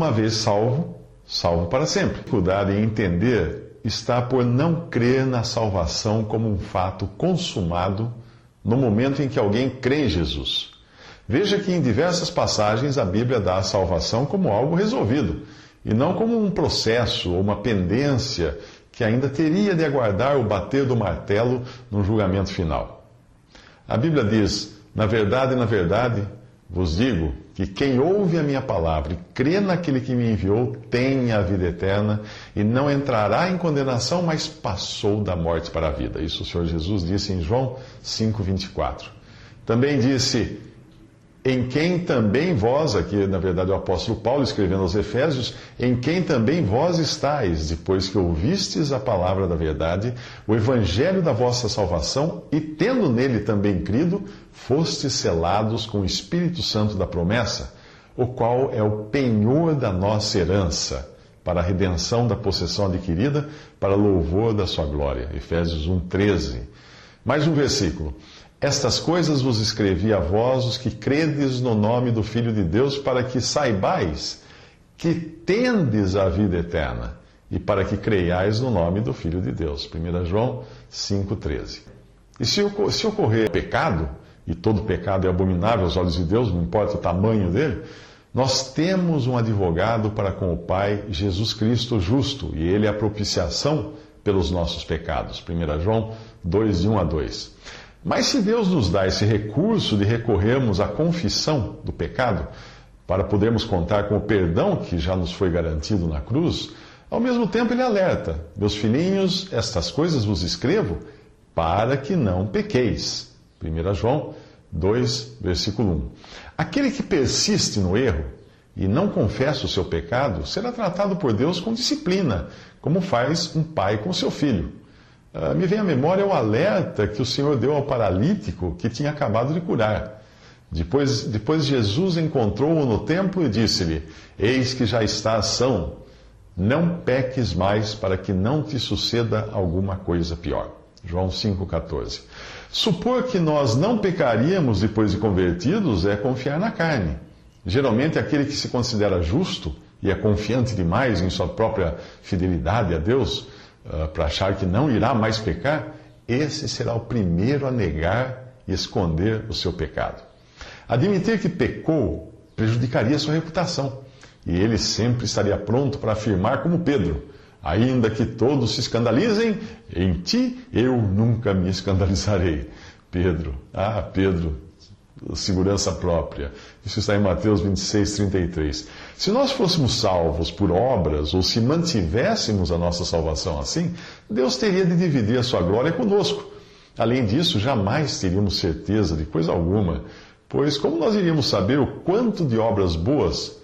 Uma vez salvo, salvo para sempre. A dificuldade em entender está por não crer na salvação como um fato consumado no momento em que alguém crê em Jesus. Veja que em diversas passagens a Bíblia dá a salvação como algo resolvido, e não como um processo ou uma pendência que ainda teria de aguardar o bater do martelo no julgamento final. A Bíblia diz: na verdade, vos digo que quem ouve a minha palavra e crê naquele que me enviou tem a vida eterna e não entrará em condenação, mas passou da morte para a vida. Isso o Senhor Jesus disse em João 5,24. Também disse: em quem também vós, aqui na verdade o apóstolo Paulo escrevendo aos Efésios, em quem também vós estáis, depois que ouvistes a palavra da verdade, o evangelho da vossa salvação, e tendo nele também crido, fostes selados com o Espírito Santo da promessa, o qual é o penhor da nossa herança, para a redenção da possessão adquirida, para louvor da sua glória. Efésios 1,13. Mais um versículo. Estas coisas vos escrevi a vós, os que credes no nome do Filho de Deus, para que saibais que tendes a vida eterna, e para que creiais no nome do Filho de Deus. 1 João 5,13. E se ocorrer pecado, e todo pecado é abominável aos olhos de Deus, não importa o tamanho dele, nós temos um advogado para com o Pai, Jesus Cristo justo, e ele é a propiciação pelos nossos pecados. 1 João 2, de 1 a 2. Mas se Deus nos dá esse recurso de recorrermos à confissão do pecado, para podermos contar com o perdão que já nos foi garantido na cruz, ao mesmo tempo ele alerta: meus filhinhos, estas coisas vos escrevo para que não pequeis. 1 João 2, versículo 1. Aquele que persiste no erro e não confessa o seu pecado, será tratado por Deus com disciplina, como faz um pai com seu filho. Me vem à memória o alerta que o Senhor deu ao paralítico que tinha acabado de curar. Depois Jesus encontrou-o no templo e disse-lhe: eis que já estás são, não peques mais para que não te suceda alguma coisa pior. João 5,14. Supor que nós não pecaríamos depois de convertidos é confiar na carne. Geralmente aquele que se considera justo e é confiante demais em sua própria fidelidade a Deus, para achar que não irá mais pecar, esse será o primeiro a negar e esconder o seu pecado. Admitir que pecou prejudicaria sua reputação, e ele sempre estaria pronto para afirmar como Pedro: ainda que todos se escandalizem, em ti eu nunca me escandalizarei. Pedro, segurança própria. Isso está em Mateus 26, 33. Se nós fôssemos salvos por obras, ou se mantivéssemos a nossa salvação assim, Deus teria de dividir a sua glória conosco. Além disso, jamais teríamos certeza de coisa alguma, pois como nós iríamos saber o quanto de obras boas,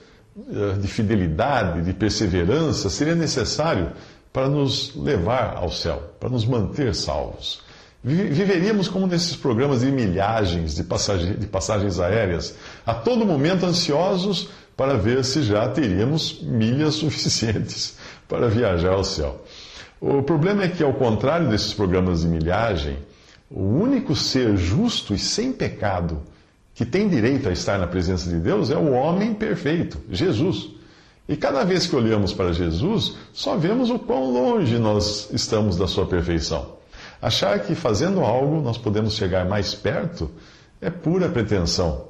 de fidelidade, de perseverança seria necessário para nos levar ao céu, para nos manter salvos? Viveríamos como nesses programas de milhagens de passagens aéreas, a todo momento ansiosos para ver se já teríamos milhas suficientes para viajar ao céu. O problema é que, ao contrário desses programas de milhagem, o único ser justo e sem pecado que tem direito a estar na presença de Deus é o homem perfeito, Jesus. E cada vez que olhamos para Jesus, só vemos o quão longe nós estamos da sua perfeição. Achar que fazendo algo nós podemos chegar mais perto é pura pretensão.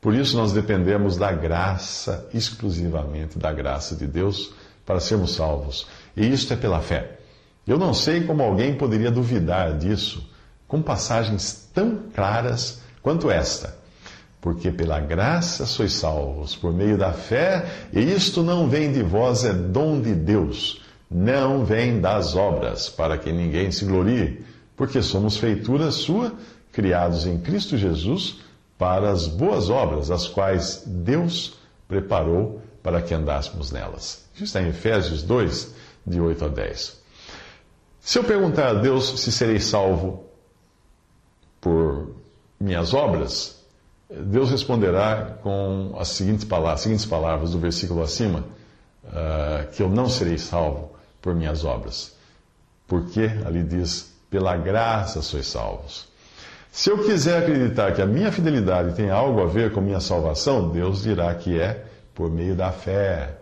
Por isso nós dependemos da graça, exclusivamente da graça de Deus, para sermos salvos. E isto é pela fé. Eu não sei como alguém poderia duvidar disso, com passagens tão claras quanto esta. Porque pela graça sois salvos, por meio da fé, e isto não vem de vós, é dom de Deus. Não vem das obras, para que ninguém se glorie, porque somos feitura sua, criados em Cristo Jesus, para as boas obras, as quais Deus preparou para que andássemos nelas. Isso está em Efésios 2, de 8 a 10. Se eu perguntar a Deus se serei salvo por minhas obras, Deus responderá com as seguintes palavras do versículo acima, que eu não serei salvo por minhas obras. Porque, ali diz, pela graça sois salvos. Se eu quiser acreditar que a minha fidelidade tem algo a ver com minha salvação, Deus dirá que é por meio da fé.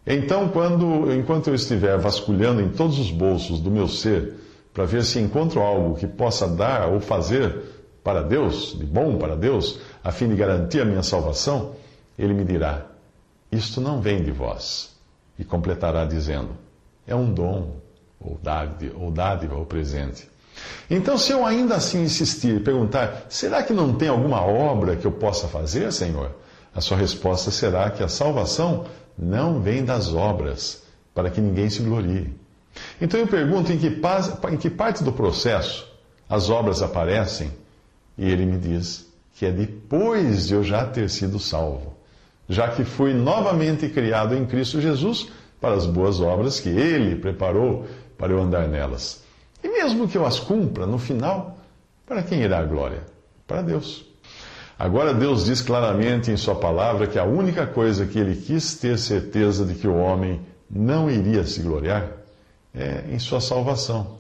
Então, enquanto eu estiver vasculhando em todos os bolsos do meu ser para ver se encontro algo que possa dar ou fazer para Deus, de bom para Deus, a fim de garantir a minha salvação, Ele me dirá: isto não vem de vós. E completará dizendo: é um dom, ou dádiva, ou presente. Então, se eu ainda assim insistir e perguntar: será que não tem alguma obra que eu possa fazer, Senhor? A sua resposta será que a salvação não vem das obras, para que ninguém se glorie. Então eu pergunto: em que parte do processo as obras aparecem? E ele me diz que é depois de eu já ter sido salvo, já que fui novamente criado em Cristo Jesus para as boas obras que Ele preparou para eu andar nelas. E mesmo que eu as cumpra, no final, para quem irá a glória? Para Deus. Agora Deus diz claramente em sua palavra que a única coisa que Ele quis ter certeza de que o homem não iria se gloriar é em sua salvação.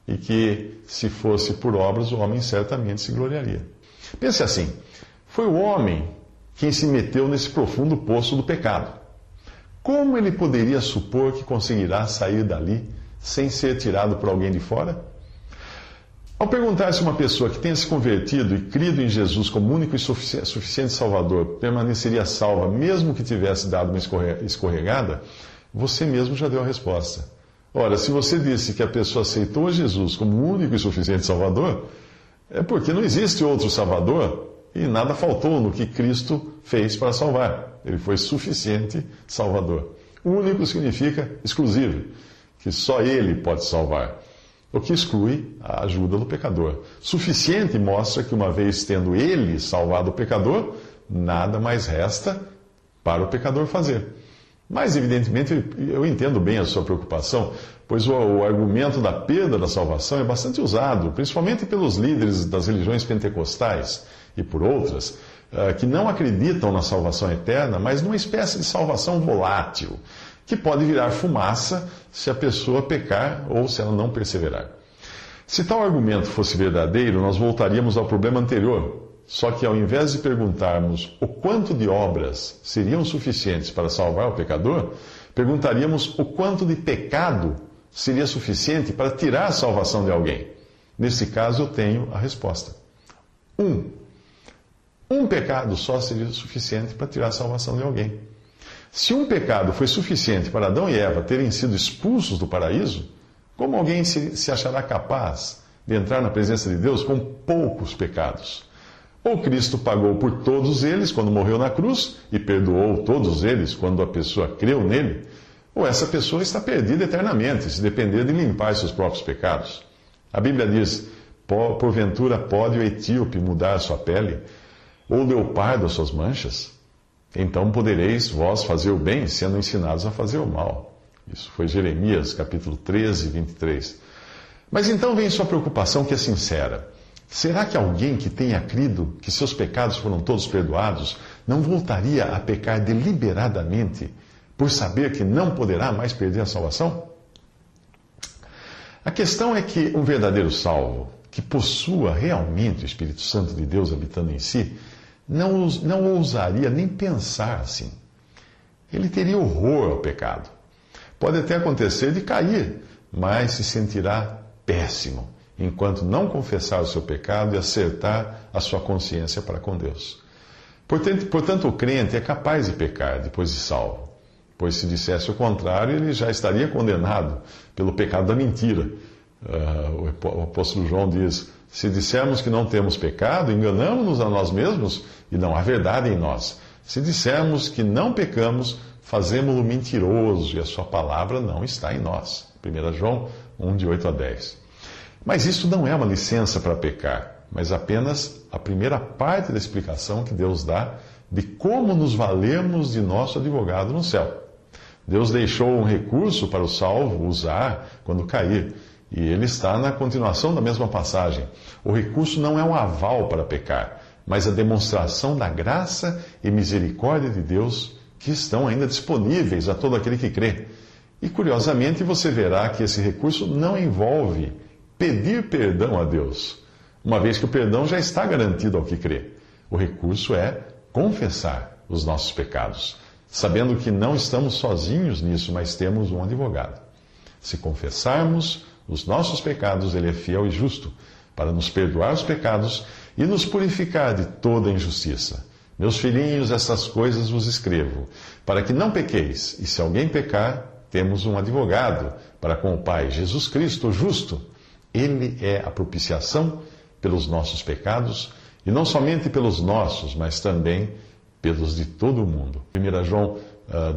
E que, se fosse por obras, o homem certamente se gloriaria. Pense assim: foi o homem quem se meteu nesse profundo poço do pecado. Como ele poderia supor que conseguirá sair dali sem ser tirado por alguém de fora? Ao perguntar se uma pessoa que tenha se convertido e crido em Jesus como único e suficiente Salvador permaneceria salva mesmo que tivesse dado uma escorregada, você mesmo já deu a resposta. Ora, se você disse que a pessoa aceitou Jesus como único e suficiente Salvador, é porque não existe outro Salvador e nada faltou no que Cristo fez para salvar. Ele foi suficiente Salvador. Único significa exclusivo, que só Ele pode salvar, o que exclui a ajuda do pecador. Suficiente mostra que, uma vez tendo Ele salvado o pecador, nada mais resta para o pecador fazer. Mas, evidentemente, eu entendo bem a sua preocupação, pois o argumento da perda da salvação é bastante usado, principalmente pelos líderes das religiões pentecostais e por outras, que não acreditam na salvação eterna, mas numa espécie de salvação volátil, que pode virar fumaça se a pessoa pecar ou se ela não perseverar. Se tal argumento fosse verdadeiro, nós voltaríamos ao problema anterior. Só que, ao invés de perguntarmos o quanto de obras seriam suficientes para salvar o pecador, perguntaríamos o quanto de pecado seria suficiente para tirar a salvação de alguém. Nesse caso, eu tenho a resposta. Um pecado só seria suficiente para tirar a salvação de alguém. Se um pecado foi suficiente para Adão e Eva terem sido expulsos do paraíso, como alguém se achará capaz de entrar na presença de Deus com poucos pecados? Ou Cristo pagou por todos eles quando morreu na cruz e perdoou todos eles quando a pessoa creu nele, ou essa pessoa está perdida eternamente, se depender de limpar seus próprios pecados. A Bíblia diz: porventura pode o etíope mudar a sua pele, ou o leopardo as suas manchas? Então podereis vós fazer o bem, sendo ensinados a fazer o mal. Isso foi Jeremias, capítulo 13, 23. Mas então vem sua preocupação, que é sincera. Será que alguém que tenha crido que seus pecados foram todos perdoados não voltaria a pecar deliberadamente por saber que não poderá mais perder a salvação? A questão é que um verdadeiro salvo, que possua realmente o Espírito Santo de Deus habitando em si, não ousaria nem pensar assim. Ele teria horror ao pecado. Pode até acontecer de cair, mas se sentirá péssimo enquanto não confessar o seu pecado e acertar a sua consciência para com Deus. Portanto, o crente é capaz de pecar depois de salvo, pois se dissesse o contrário, ele já estaria condenado pelo pecado da mentira. O apóstolo João diz: se dissermos que não temos pecado, enganamos-nos a nós mesmos e não há verdade em nós. Se dissermos que não pecamos, fazemo-lo mentiroso e a sua palavra não está em nós. 1 João 1, de 8 a 10. Mas isso não é uma licença para pecar, mas apenas a primeira parte da explicação que Deus dá de como nos valemos de nosso advogado no céu. Deus deixou um recurso para o salvo usar quando cair, e ele está na continuação da mesma passagem. O recurso não é um aval para pecar, mas a demonstração da graça e misericórdia de Deus que estão ainda disponíveis a todo aquele que crê. E curiosamente você verá que esse recurso não envolve pedir perdão a Deus, uma vez que o perdão já está garantido ao que crê. O recurso é confessar os nossos pecados, sabendo que não estamos sozinhos nisso, mas temos um advogado. Se confessarmos os nossos pecados, Ele é fiel e justo para nos perdoar os pecados e nos purificar de toda injustiça. Meus filhinhos, essas coisas vos escrevo, para que não pequeis, e se alguém pecar, temos um advogado para com o Pai, Jesus Cristo, o justo. Ele é a propiciação pelos nossos pecados, e não somente pelos nossos, mas também pelos de todo o mundo. 1 João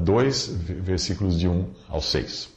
2, versículos de 1 ao 6.